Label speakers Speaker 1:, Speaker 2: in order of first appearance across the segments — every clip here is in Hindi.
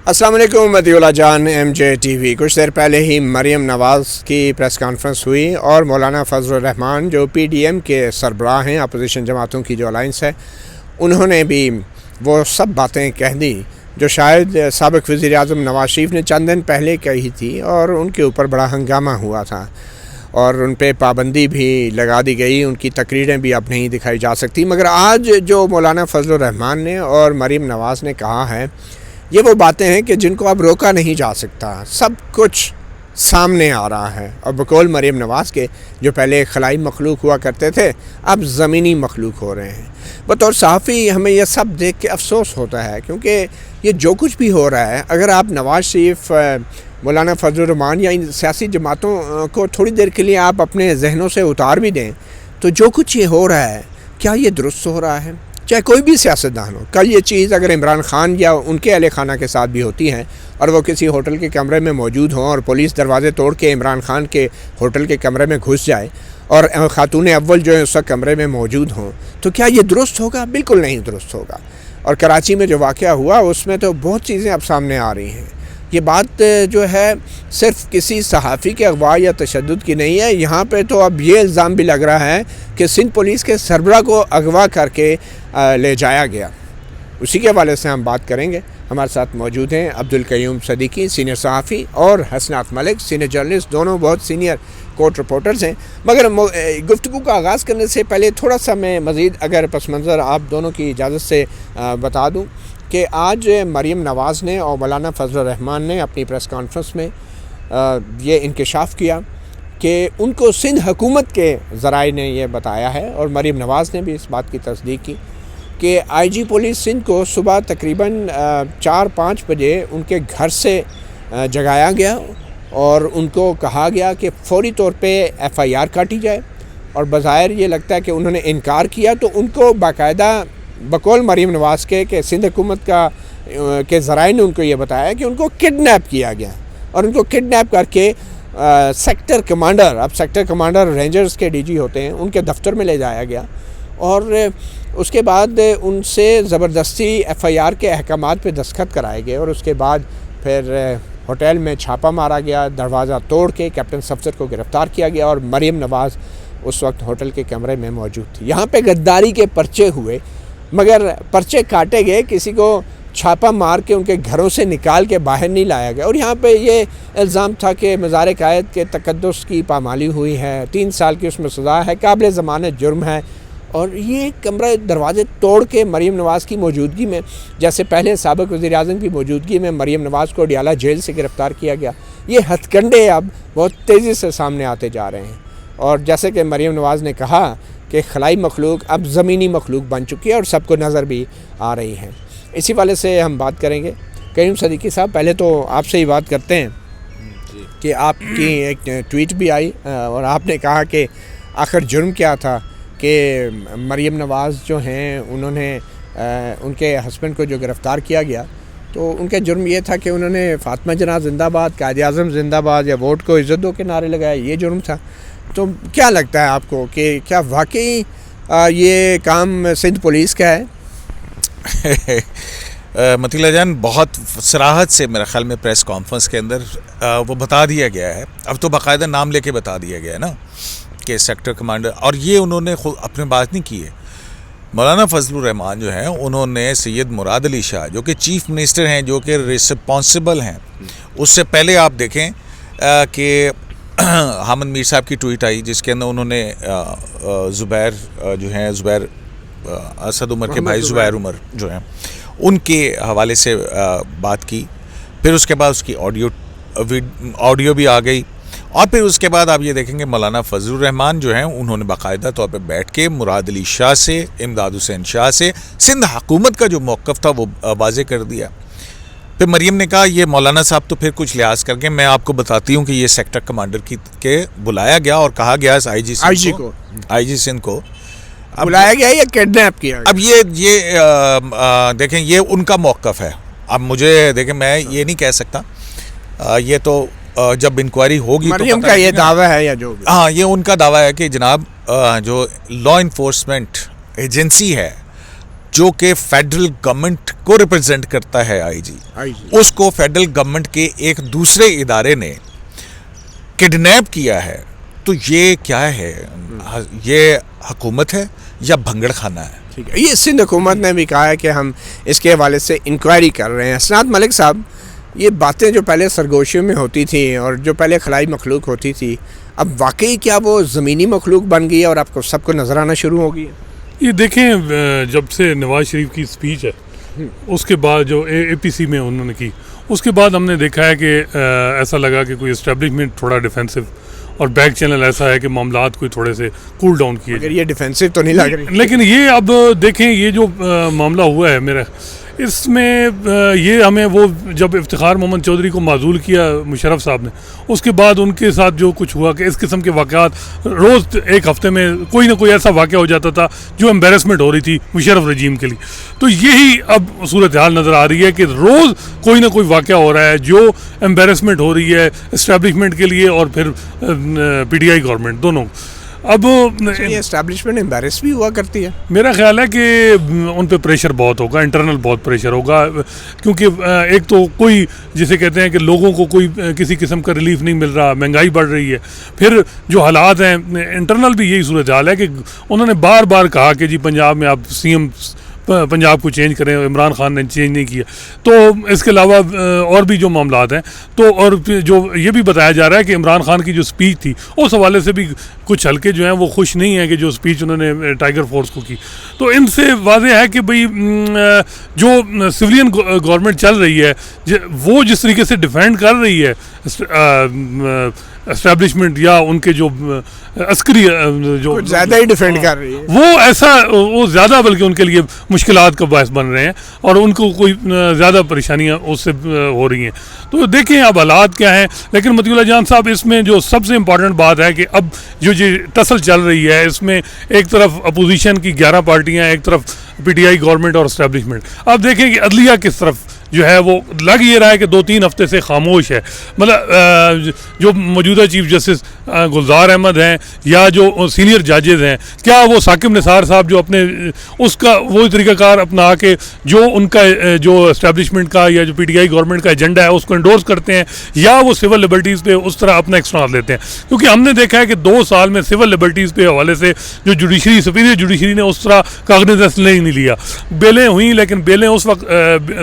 Speaker 1: अस्सलाम वालेकुम मतीउल्लाह जान MJ TV। कुछ देर पहले ही मरीम नवाज़ की प्रेस कॉन्फ्रेंस हुई और मौलाना फजलुर रहमान जो PDM के सरबराह हैं, अपोजिशन जमातों की जो अलाइंस है, उन्होंने भी वो सब बातें कह दी जो शायद साबिक़ वज़ीर आज़म नवाज़ शरीफ ने चंद दिन पहले कही थी और उनके ऊपर बड़ा हंगामा हुआ था और उन पर पाबंदी भी लगा दी गई। उनकी तकरीरें भी अब नहीं दिखाई जा सकती। मगर आज जो मौलाना फजलुर रहमान ने और मरीम नवाज़ ने कहा है, ये वो बातें हैं कि जिनको अब रोका नहीं जा सकता। सब कुछ सामने आ रहा है और बकौल मरीम नवाज़ के जो पहले खलाई मखलूक हुआ करते थे, अब ज़मीनी मखलूक हो रहे हैं। बतौर सहाफ़ी हमें यह सब देख के अफसोस होता है, क्योंकि ये जो कुछ भी हो रहा है, अगर आप नवाज़ शरीफ, मौलाना फजलुर रहमान या इन सियासी जमातों को थोड़ी देर के लिए आप अपने जहनों से उतार भी दें, तो जो कुछ ये हो रहा है, क्या ये दुरुस्त हो रहा है? चाहे कोई भी सियासतदान हो। कल ये चीज़ अगर इमरान खान या उनके अहले खाना के साथ भी होती है और वो किसी होटल के कमरे में मौजूद हों और पुलिस दरवाज़े तोड़ के इमरान खान के होटल के कमरे में घुस जाए और खातून अव्वल जो है उस कमरे में मौजूद हों, तो क्या ये दुरुस्त होगा? बिल्कुल नहीं दुरुस्त होगा। और कराची में जो वाक़या हुआ उसमें तो बहुत चीज़ें अब सामने आ रही हैं। ये बात जो है सिर्फ किसी सहाफ़ी के अगवा या तशद्दुद की नहीं है। यहाँ पे तो अब ये इल्ज़ाम भी लग रहा है कि सिंध पुलिस के सरबरा को अगवा करके ले जाया गया। उसी के हवाले से हम बात करेंगे। हमारे साथ मौजूद हैं अब्दुल कयूम सदीकी, सीनियर सहाफ़ी, और हसनात मलिक, सीनियर जर्नलिस्ट। दोनों बहुत सीनियर कोर्ट रिपोर्टर्स हैं। मगर गुफ्तगू का आगाज़ करने से पहले थोड़ा सा मैं मज़ीद अगर पस मंज़र आप दोनों की इजाज़त से बता दूँ कि आज मरीम नवाज़ ने और मौलाना फजलुर रहमान ने अपनी प्रेस कॉन्फ्रेंस में ये इंकशाफ किया कि उनको सिंध हुकूमत के ज़राए ने यह बताया है, और मरीम नवाज़ ने भी इस बात की तस्दीक की कि IG पुलिस सिंध को सुबह तकरीबन 4-5 बजे उनके घर से जगाया गया और उनको कहा गया कि फ़ौरी तौर पे FIR काटी जाए। और बज़ाहिर ये लगता है कि उन्होंने इनकार किया, तो उनको बाकायदा बकौल मरीम नवाज़ के सिंध हुकूमत के ज़राए ने उनको ये बताया कि उनको किडनैप किया गया और उनको किडनैप करके सेक्टर कमांडर, अब सेक्टर कमांडर रेंजर्स के DG होते हैं, उनके दफ्तर में ले जाया गया और उसके बाद उनसे ज़बरदस्ती FIR के अहकामात पे दस्तखत कराए गए और उसके बाद फिर होटल में छापा मारा गया। दरवाज़ा तोड़ के कैप्टन सफदर को गिरफ़्तार किया गया और मरीम नवाज़ उस वक्त होटल के कमरे में मौजूद थी। यहाँ पे गद्दारी के पर्चे हुए, मगर पर्चे काटे गए, किसी को छापा मार के उनके घरों से निकाल के बाहर नहीं लाया गया। और यहाँ पे ये इल्ज़ाम था कि मज़ार कायद के तक़द्दुस की पामाली हुई है, 3 साल की उसमें सज़ा है, काबिल ज़मानत जुर्म है। और ये कमरा दरवाज़े तोड़ के मरीम नवाज़ की मौजूदगी में, जैसे पहले साबिक़ वज़ीर आज़म की मौजूदगी में मरीम नवाज़ को डियाला जेल से गिरफ़्तार किया गया। ये हथकंडे अब बहुत तेज़ी से सामने आते जा रहे हैं। और जैसे कि मरीम नवाज़ ने कहा कि खलाई मखलूक अब ज़मीनी मखलूक बन चुकी है और सबको नज़र भी आ रही है। इसी वाले से हम बात करेंगे। कयूम सदीकी साहब, पहले तो आपसे ही बात करते हैं कि आपकी एक ट्वीट भी आई और आपने कहा कि आखिर जुर्म क्या था कि मरीम नवाज़ जो हैं उन्होंने उनके हस्बैंड को जो गिरफ़्तार किया गया, तो उनका जुर्म ये था कि उन्होंने फ़ातिमा जना जिंदाबाद, कायद आज़म जिंदाबाद या वोट को इज़्ज़त दो के नारे लगाए, ये जुर्म था। तो क्या लगता है आपको कि क्या वाकई ये काम सिंध पुलिस का है?
Speaker 2: मतीला जान, बहुत सराहत से मेरे ख्याल में प्रेस कॉन्फ्रेंस के अंदर वो बता दिया गया है। अब तो बाकायदा नाम लेके बता दिया गया है ना कि सेक्टर कमांडर, और ये उन्होंने खुद अपनी बात नहीं की है। मौलाना फजलुर रहमान जो हैं, उन्होंने सैयद मुराद अली शाह जो कि चीफ मिनिस्टर हैं, जो कि रिस्पॉन्सिबल हैं, उससे पहले आप देखें कि हामिद मीर साहब की ट्वीट आई जिसके अंदर उन्होंने ज़ुबैर जो हैं, ज़ुबैर असद उमर के भाई ज़ुबैर उमर जो हैं, उनके हवाले से बात की। फिर उसके बाद उसकी ऑडियो भी आ गई और फिर उसके बाद आप ये देखेंगे मौलाना फजलुर रहमान जो हैं, उन्होंने बाकायदा तौर पे बैठ के मुराद अली शाह से, इमदाद हुसैन शाह से सिंध हुकूमत का जो मौक़िफ़ था वो वाज़े कर दिया। फिर मरीम ने कहा ये मौलाना साहब तो फिर कुछ लिहाज करके, मैं आपको बताती हूँ कि ये सेक्टर कमांडर के बुलाया गया और कहा गया IG सिंध को
Speaker 1: बुलाया गया या किडनैप किया गया?
Speaker 2: अब ये देखें, ये उनका मौक़िफ़ है। अब मुझे देखें, मैं ये नहीं कह सकता, ये तो जब इंक्वायरी होगी
Speaker 1: मरियम का ये दावा है या जो भी,
Speaker 2: हाँ, ये उनका दावा है कि जनाब जो लॉ इन्फोर्समेंट एजेंसी है जो कि फेडरल गवर्नमेंट को रिप्रेजेंट करता है आईजी, उसको फेडरल गवर्नमेंट के एक दूसरे इदारे ने किडनैप किया है, तो ये क्या है? ये हुकूमत है या भंगड़ खाना है?
Speaker 1: ठीक है, ये सिंध हुकूमत ने भी कहा है कि हम इसके हवाले से इंक्वायरी कर रहे हैं। हसनात मलिक साहब, ये बातें जो पहले सरगोशियों में होती थी और जो पहले खलाई मखलूक होती थी, अब वाकई क्या वो ज़मीनी मखलूक बन गई है और आपको सबको नज़र आना शुरू हो गई है?
Speaker 3: ये देखें, जब से नवाज शरीफ की स्पीच है उसके बाद जो APC में उन्होंने की, उसके बाद हमने देखा है कि ऐसा लगा कि कोई इस्टेब्लिशमेंट थोड़ा डिफेंसिव और बैक चैनल ऐसा है कि मामलात कोई थोड़े से कूल डाउन किए।
Speaker 1: अगर ये डिफेंसिव तो नहीं लग रही,
Speaker 3: लेकिन ये अब देखें, ये जो मामला हुआ है मेरा, इसमें ये हमें वो जब इफ्तिखार मोहम्मद चौधरी को माजूल किया मुशर्रफ साहब ने, उसके बाद उनके साथ जो कुछ हुआ कि इस किस्म के वाक़यात रोज़ एक हफ़्ते में कोई ना कोई ऐसा वाक़या हो जाता था जो एम्बेरसमेंट हो रही थी मुशर्रफ रजीम के लिए। तो यही अब सूरत हाल नज़र आ रही है कि रोज़ कोई ना कोई वाक़या हो रहा है जो एम्बेरसमेंट हो रही है इस्टेब्लिशमेंट के लिए और फिर PTI गवर्नमेंट दोनों। अब
Speaker 1: ये एस्टैब्लिशमेंट एम्बैरेस भी हुआ करती है।
Speaker 3: मेरा ख्याल है कि उन पे प्रेशर बहुत होगा, इंटरनल बहुत प्रेशर होगा, क्योंकि एक तो कोई जिसे कहते हैं कि लोगों को कोई किसी किस्म का रिलीफ नहीं मिल रहा, महंगाई बढ़ रही है, फिर जो हालात हैं इंटरनल भी यही सूरत हाल है कि उन्होंने बार बार कहा कि जी पंजाब में आप CM पंजाब को चेंज करें, इमरान खान ने चेंज नहीं किया। तो इसके अलावा और भी जो मामलात हैं, तो और जो ये भी बताया जा रहा है कि इमरान खान की जो स्पीच थी उस हवाले से भी कुछ हल्के जो हैं वो खुश नहीं हैं कि जो स्पीच उन्होंने टाइगर फोर्स को की। तो इनसे वाज़ेह है कि भाई जो सिविलियन गवर्नमेंट चल रही है वो जिस तरीके से डिफेंड कर रही है एस्टैब्लिशमेंट या उनके जो अस्करी जो
Speaker 1: ज़्यादा ही डिफेंड कर रही है,
Speaker 3: वो ज़्यादा बल्कि उनके लिए मुश्किलात का बायस बन रहे हैं और उनको कोई ज़्यादा परेशानियां उससे हो रही हैं। तो देखें अब हालात क्या हैं। लेकिन मतीउल्लाह जान साहब, इसमें जो सबसे इम्पॉर्टेंट बात है कि अब जो टसल चल रही है, इसमें एक तरफ अपोजिशन की 11 पार्टियाँ, एक तरफ PTI गवर्नमेंट और इस्टेब्लिशमेंट। अब देखें कि अदलिया किस तरफ जो है वो लग ये रहा है कि 2-3 हफ्ते से खामोश है। मतलब जो मौजूदा चीफ जस्टिस गुलजार अहमद हैं या जो सीनियर जजेज़ हैं, क्या वो साकिब निसार साहब जो अपने उसका वो तरीक़ाकार अपना के जो उनका जो इस्टेब्लिशमेंट का या जो PTI गवर्नमेंट का एजेंडा है उसको एंडोर्स करते हैं, या वो सिविल लिबर्टीज़ पे उस तरह अपना एक्शन लेते हैं? क्योंकि हमने देखा है कि 2 साल में सिविल लिबर्टीज़ पे हवाले से जो जुडिशरी, सुपीरियर जुडिशरी ने उस तरह कागनिज़ेंस नहीं लिया। बेलें हुई, लेकिन बेलें उस वक्त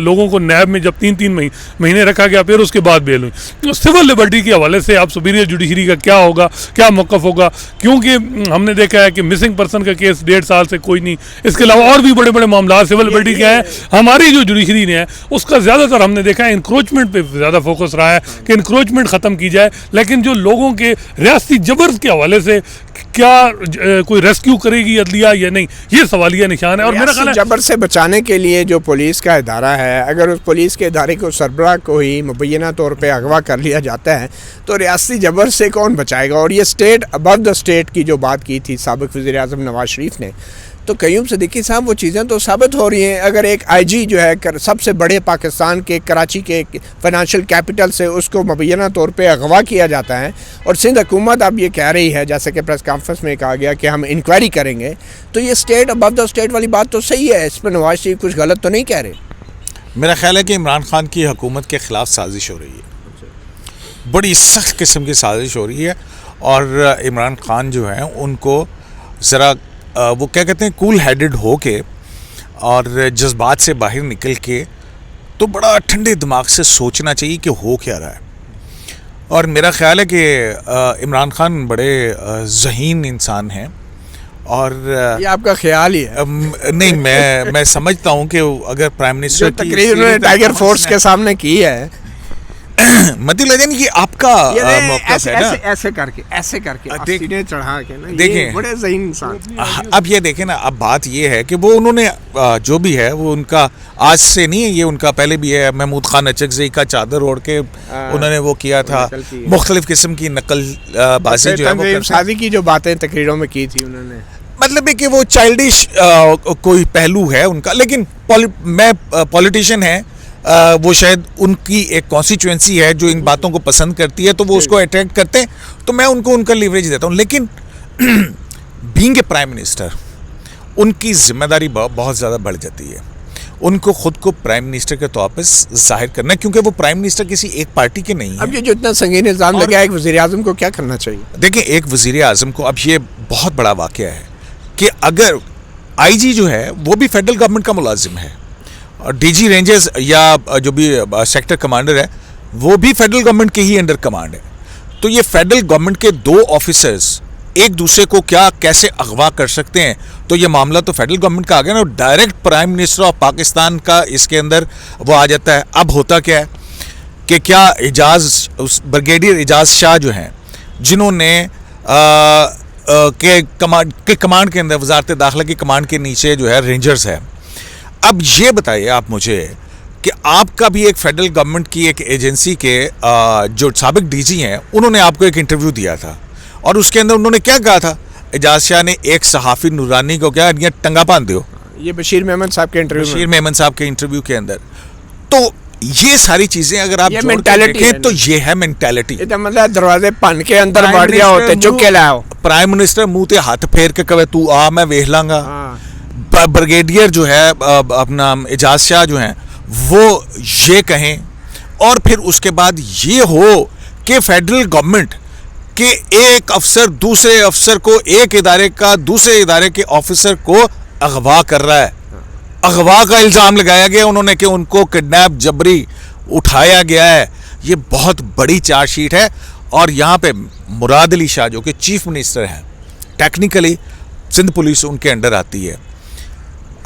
Speaker 3: लोगों को में जब 3-3 महीने रखा गया, फिर उसके बाद बेल हुई। तो सिविल लिबर्टी के हवाले से आप सुपीरियर जुडिशरी का क्या होगा, क्या मौक़िफ़ होगा? क्योंकि हमने देखा है कि मिसिंग पर्सन का केस 1.5 साल से कोई नहीं, इसके अलावा और भी बड़े बड़े मामला सिविल लिबर्टी के हैं। हमारी जो जुडिशरी ने है उसका ज़्यादातर हमने देखा है इंक्रोचमेंट पे ज़्यादा फोकस रहा है कि इंक्रोचमेंट ख़त्म की जाए, लेकिन जो लोगों के रियासती जबर के हवाले से क्या कोई रेस्क्यू करेगी अदलिया या नहीं, ये सवालिया निशान है। और मेरा ख्याल है
Speaker 1: जबर से बचाने के लिए जो पुलिस का इदारा है, अगर उस पुलिस के इदारे को सरबराह को ही मुबैना तौर पे अगवा कर लिया जाता है तो रियासती जबर से कौन बचाएगा? और ये स्टेट अबव द स्टेट की जो बात की थी साबिक़ वज़ीर आज़म नवाज शरीफ ने, तो कयूम सिद्दीकी साहब वो चीज़ें तो साबित हो रही हैं। अगर एक IG जो है सबसे बड़े पाकिस्तान के कराची के फाइनेंशियल कैपिटल से उसको मुबैना तौर पे अगवा किया जाता है और सिंध हुकूमत अब ये कह रही है, जैसे कि प्रेस कॉन्फ्रेंस में कहा गया कि हम इंक्वायरी करेंगे, तो ये स्टेट अबव द स्टेट वाली बात तो सही है, इस पर नवाज शरीफ कुछ गलत तो नहीं कह रहे?
Speaker 2: मेरा ख्याल है कि इमरान खान की हुकूमत के ख़िलाफ़ साजिश हो रही है, बड़ी सख्त किस्म की साजिश हो रही है। और इमरान खान जो है उनको ज़रा वो क्या कहते हैं, कूल हेडेड हो के और जज्बात से बाहर निकल के तो बड़ा ठंडे दिमाग से सोचना चाहिए कि हो क्या रहा है। और मेरा ख्याल है कि इमरान खान बड़े ज़हीन इंसान हैं। और
Speaker 1: ये आपका ख्याल ही है?
Speaker 2: नहीं, मैं समझता हूँ कि अगर प्राइम मिनिस्टर की
Speaker 1: तकरीर टाइगर फोर्स के सामने की है
Speaker 2: मतीउल्लाह जान, ये आपका
Speaker 1: ऐसे करके सीने चढ़ा के ना,
Speaker 2: देखें
Speaker 1: बड़े ज़हीन इंसान।
Speaker 2: अब ये देखें ना, अब बात ये है कि वो उन्होंने जो भी है वो उनका आज से नहीं है, ये उनका पहले भी है। महमूद खान अचकज़ई का चादर ओढ़ के उन्होंने वो किया था, मुख्तलिफ किस्म की नकल बाजी जो है
Speaker 1: शादी की जो बातें तकरीरों में की थी उन्होंने,
Speaker 2: मतलब है कि वो चाइल्डिश कोई पहलू है उनका। लेकिन मैं पॉलिटिशियन है, वो शायद उनकी एक कॉन्स्टिट्यूएंसी है जो इन बातों को पसंद करती है, तो वो उसको अट्रैक्ट करते हैं, तो मैं उनको उनका लीवरेज देता हूँ। लेकिन बीइंग ए प्राइम मिनिस्टर उनकी जिम्मेदारी बहुत ज़्यादा बढ़ जाती है। उनको खुद को प्राइम मिनिस्टर के तौर पर जाहिर करना है, क्योंकि वो प्राइम मिनिस्टर किसी एक पार्टी के नहीं है।
Speaker 1: अब ये जो इतना संगीन इल्ज़ाम लगा है, एक वज़ीर आज़म को क्या करना चाहिए?
Speaker 2: देखिए, एक वज़ीर आज़म को अब ये बहुत बड़ा वाक़या है कि अगर आईजी जो है वो भी फेडरल गवर्नमेंट का मुलाजिम है और डीजी रेंजर्स या जो भी सेक्टर कमांडर है वो भी फेडरल गवर्नमेंट के ही अंडर कमांड है, तो ये फेडरल गवर्नमेंट के दो ऑफिसर्स एक दूसरे को क्या कैसे अगवा कर सकते हैं? तो ये मामला तो फेडरल गवर्नमेंट का आ गया ना, direct prime minister of Pakistan का इसके अंदर वो आ जाता है। अब होता क्या है कि क्या ब्रिगेडियर एजाज शाह जो हैं, जिन्होंने कमांड के अंदर वजारत दाखिला की कमांड के नीचे जो है रेंजर्स है। अब ये बताइए आप मुझे कि आपका भी एक फेडरल गवर्नमेंट की एक एजेंसी के जो साबिक डीजी हैं, उन्होंने आपको एक इंटरव्यू दिया था और उसके अंदर उन्होंने क्या कहा था? एजाज शाह ने एक सहाफ़ी नूरानी को क्या टंगा बांध दो।
Speaker 1: ये बशीर मेमन साहब के इंटरव्यू,
Speaker 2: बशीर मेमन साहब के इंटरव्यू के अंदर। तो ये सारी चीजें अगर आप
Speaker 1: मेंटालिटी
Speaker 2: देखें तो ये है मेंटालिटी।
Speaker 1: मतलब दरवाजे पन के अंदर बढ़ गया होते, चुप के लाओ।
Speaker 2: प्राइम मिनिस्टर मुंह ते हाथ फेर के कहे तू आ, मैं वेख लांगा। ब्रिगेडियर जो है अपना एजाज शाह जो है वो ये कहें, और फिर उसके बाद ये हो कि फेडरल गवर्नमेंट के एक अफसर दूसरे अफसर को, एक इदारे का दूसरे इदारे के ऑफिसर को अगवा कर रहा है। अगवा का इल्ज़ाम लगाया गया उन्होंने कि उनको किडनैप जबरी उठाया गया है। ये बहुत बड़ी चार्जशीट है और यहाँ पे मुराद अली शाह जो कि चीफ मिनिस्टर हैं, टेक्निकली सिंध पुलिस उनके अंडर आती है।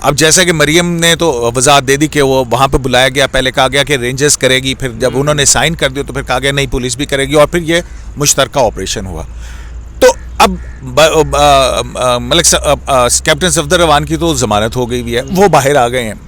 Speaker 2: अब जैसा कि मरियम ने तो वजाहत दे दी कि वो वहाँ पे बुलाया गया, पहले कहा गया कि रेंजर्स करेगी, फिर जब उन्होंने साइन कर दिया तो फिर कहा गया नहीं पुलिस भी करेगी, और फिर ये मुश्तरका ऑपरेशन हुआ। तो अब कैप्टन सफदर रवान की तो जमानत हो गई हुई है, वो बाहर आ गए हैं।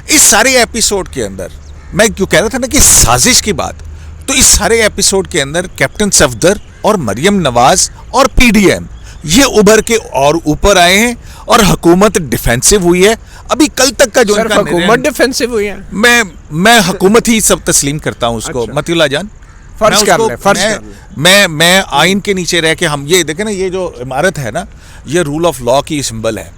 Speaker 2: इस सारे एपिसोड के अंदर मैं क्यों कह रहा था ना कि साजिश की बात, तो इस सारे एपिसोड के अंदर कैप्टन सफदर और मरियम नवाज और पीडीएम ये उभर के और ऊपर आए हैं और हुकूमत डिफेंसिव हुई है। अभी कल तक का जो इनका
Speaker 1: हुकूमत डिफेंसिव हुई है,
Speaker 2: मैं हुकूमत ही सब तस्लीम करता हूँ उसको।
Speaker 1: अच्छा।
Speaker 2: मतीउल्लाह जान,
Speaker 1: फर्ज कर ले।
Speaker 2: मैं आइन के नीचे रह के, हम ये देखें ना, ये जो इमारत है ना, ये रूल ऑफ लॉ की सिंबल है,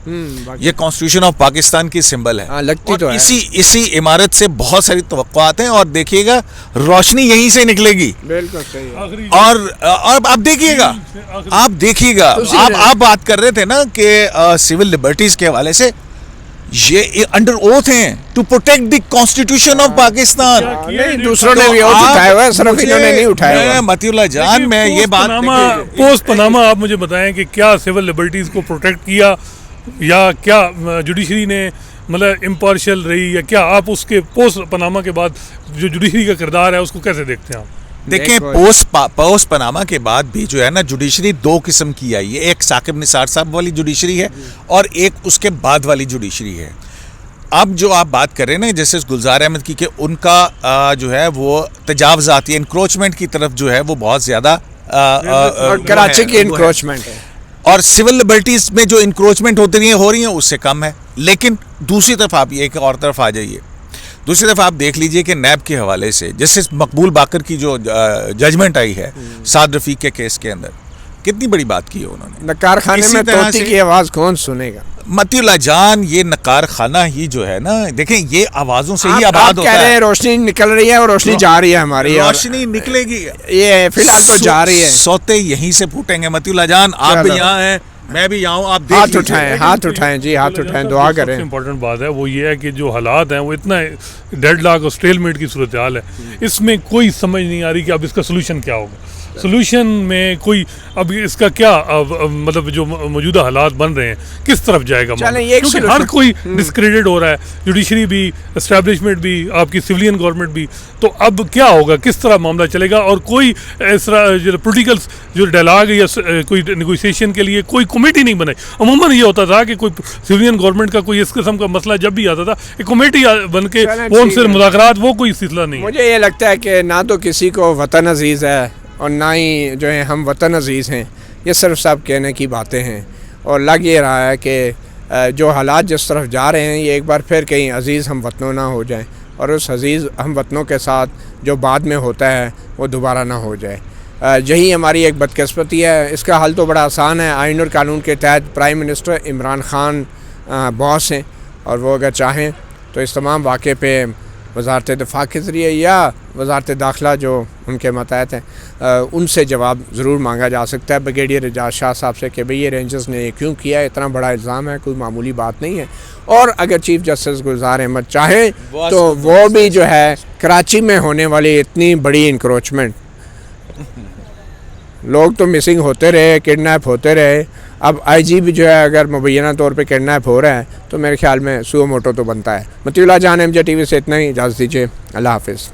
Speaker 2: ये कॉन्स्टिट्यूशन ऑफ पाकिस्तान की सिंबल है।
Speaker 1: लगती तो है।
Speaker 2: इसी इमारत से बहुत सारी तवक्कुआत हैं और देखिएगा रोशनी यहीं से निकलेगी।
Speaker 1: बिल्कुल सही है।
Speaker 2: और आप देखिएगा आप बात कर रहे थे ना कि सिविल लिबर्टीज के हवाले से, ये अंडर ओथ हैं to protect the constitution of Pakistan.
Speaker 1: नहीं, दूसरों ने भी ओथ उठाया हुआ है, सिर्फ इन्होंने नहीं उठाया हुआ।
Speaker 2: मतीउल्लाह जान, मैं ये बात
Speaker 3: पोस्ट पनामा आप मुझे बताएं कि क्या सिविल लिबर्टीज को प्रोटेक्ट किया या क्या जुडिशरी ने मतलब इम्पार्शियल रही, या क्या आप उसके पोस्ट पनामा के बाद जो जुडिशरी का किरदार है उसको कैसे देखते हैं आप?
Speaker 2: देखें, पोस्ट पनामा के बाद भी जो है ना, जुडिशरी दो किस्म की आई है। एक साकिब निसार साहब वाली जुडिशरी है और एक उसके बाद वाली जुडिशरी है। अब जो आप बात कर रहे हैं ना जैसे गुलजार अहमद की, कि उनका जो है वो तजावज़ाती इंक्रोचमेंट की तरफ जो है वो बहुत ज़्यादा
Speaker 1: कराची की इंक्रोचमेंट है,
Speaker 2: और सिविल लिबर्टीज में जो इंक्रोचमेंट हो रही हैं उससे कम है। लेकिन दूसरी तरफ आप एक और तरफ आ जाइए, दूसरी तरफ आप देख लीजिए कि नैब के हवाले से जैसे मकबूल बाकर की जो जजमेंट आई है साद रफीक के केस के अंदर, कितनी बड़ी बात की है उन्होंने।
Speaker 1: नकार खाने में तोती की आवाज़ कौन सुनेगा?
Speaker 2: मतीउल्लाह जान, ये नकार खाना ही जो है ना, देखें ये आवाज़ों से ही आबाद होता है।
Speaker 1: रोशनी निकल रही है और रोशनी जा रही है हमारी,
Speaker 2: रोशनी निकलेगी,
Speaker 1: ये फिलहाल तो जा रही है।
Speaker 2: सोते यहीं से फूटेंगे। मतीउल्लाह जान, आप भी यहाँ हैं, मैं भी यहाँ हूँ, आप
Speaker 1: हाथ उठाएं जी, हाथ उठाएं, दुआ करें।
Speaker 3: सबसे इम्पोर्टेंट बात है वो ये है कि जो हालात हैं वो इतना डेडलॉक और स्टेलमेट की सूरत हाल है, इसमें कोई समझ नहीं आ रही कि अब इसका सोल्यूशन क्या होगा। सोल्यूशन में कोई अब इसका क्या मतलब जो मौजूदा हालात बन रहे हैं किस तरफ जाएगा, क्योंकि हर कोई डिस्क्रेडिट हो रहा है, जुडिशरी भी, एस्टैब्लिशमेंट भी, आपकी सिविलियन गवर्नमेंट भी। तो अब क्या होगा, किस तरह मामला चलेगा, और कोई इस तरह जो पोलिटिकल जो डायलॉग या कोई नेगोशिएशन के लिए कोई कमेटी नहीं बनाई। अमूमन ये होता था कि कोई सिविलियन गवर्नमेंट का कोई इस किस्म का मसला जब भी आता था एक कमेटी बन के वो उनसे मुलाकात, वो कोई सिलसिला नहीं।
Speaker 1: मुझे ये लगता है कि ना तो किसी को वतन अजीज़ है और ना ही जो है हम वतन अजीज़ हैं, ये सिर्फ सब कहने की बातें हैं। और लग ये रहा है कि जो हालात जिस तरफ जा रहे हैं, ये एक बार फिर कहीं अजीज़ हम वतनों ना हो जाएं, और उस अजीज़ हम वतनों के साथ जो बाद में होता है वो दोबारा ना हो जाए। यही हमारी एक बदकिस्मती है। इसका हल तो बड़ा आसान है। आइन और कानून के तहत prime minister Imran Khan boss हैं, और वो अगर चाहें तो इस तमाम वाक़े पे वज़ारत दिफ़ा के ज़रिए या वज़ारत दाखिला जो उनके मातहत हैं उनसे जवाब ज़रूर मांगा जा सकता है ब्रिगेडियर एजाज शाह साहब से कि भाई ये रेंजर्स ने ये क्यों किया, इतना बड़ा इल्ज़ाम है, कोई मामूली बात नहीं है। और अगर चीफ़ जस्टिस गुलजार अहमद चाहें तो वो भी जो है कराची में होने वाली इतनी बड़ी इंक्रोचमेंट, लोग तो मिसिंग होते रहे, किडनैप होते रहे, अब आईजी भी जो है अगर मुबैना तौर पे किडनैप हो रहा है तो मेरे ख्याल में सुओ मोटो तो बनता है। मतीउल्लाह जान MJ TV से इतना ही, इजाज़त दीजिए, अल्लाह हाफ़िज़।